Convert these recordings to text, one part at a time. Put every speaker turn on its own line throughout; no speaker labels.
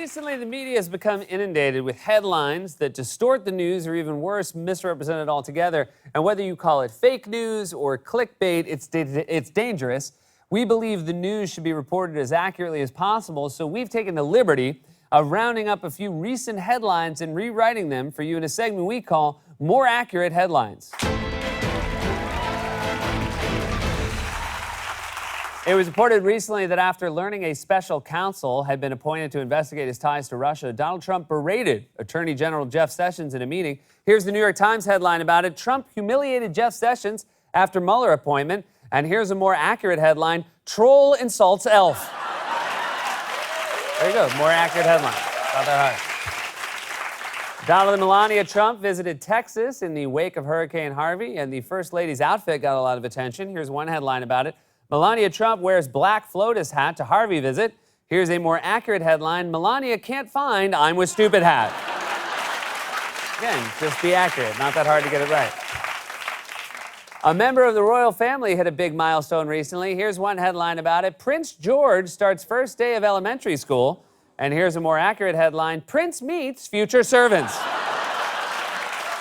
Recently, the media has become inundated with headlines that distort the news or even worse, misrepresent it altogether. And whether you call it fake news or clickbait, it's dangerous. We believe the news should be reported as accurately as possible, so we've taken the liberty of rounding up a few recent headlines and rewriting them for you in a segment we call More Accurate Headlines. It was reported recently that after learning a special counsel had been appointed to investigate his ties to Russia, Donald Trump berated Attorney General Jeff Sessions in a meeting. Here's the New York Times headline about it. Trump humiliated Jeff Sessions after Mueller appointment. And here's a more accurate headline. Troll insults elf. There you go. More accurate headline. Not that hard. Donald and Melania Trump visited Texas in the wake of Hurricane Harvey, and the First Lady's outfit got a lot of attention. Here's one headline about it. Melania Trump wears black FLOTUS hat to Harvey visit. Here's a more accurate headline. Melania can't find I'm with stupid hat. Again, just be accurate. Not that hard to get it right. A member of the royal family hit a big milestone recently. Here's one headline about it. Prince George starts first day of elementary school. And here's a more accurate headline. Prince meets future servants.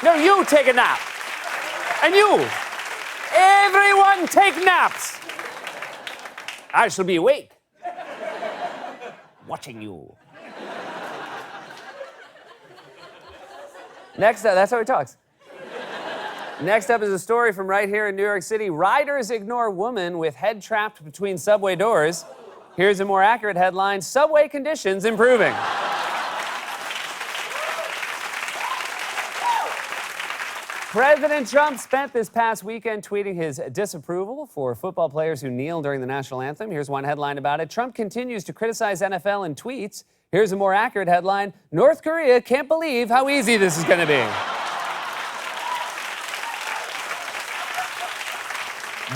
No, you take a nap. And you. Everyone take naps. I shall be awake, watching you. Next up, that's how he talks. Next up is a story from right here in New York City. Riders ignore woman with head trapped between subway doors. Here's a more accurate headline. Subway conditions improving. President Trump spent this past weekend tweeting his disapproval for football players who kneel during the national anthem. Here's one headline about it. Trump continues to criticize NFL in tweets. Here's a more accurate headline. North Korea can't believe how easy this is going to be.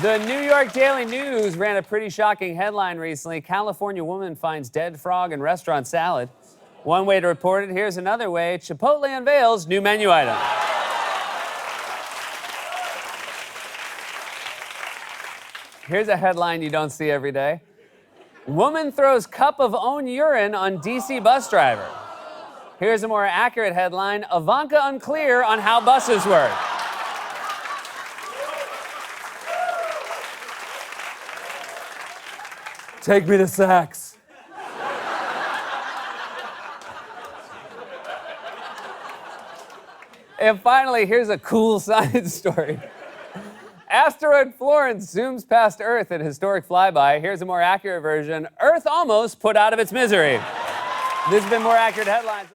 The New York Daily News ran a pretty shocking headline recently. California woman finds dead frog in restaurant salad. One way to report it. Here's another way. Chipotle unveils new menu item. Here's a headline you don't see every day. Woman throws cup of own urine on DC bus driver. Here's a more accurate headline. Ivanka unclear on how buses work. Take me to Saks. And finally, here's a cool science story. Asteroid Florence zooms past Earth in historic flyby. Here's a more accurate version. Earth almost put out of its misery. This has been More Accurate Headlines.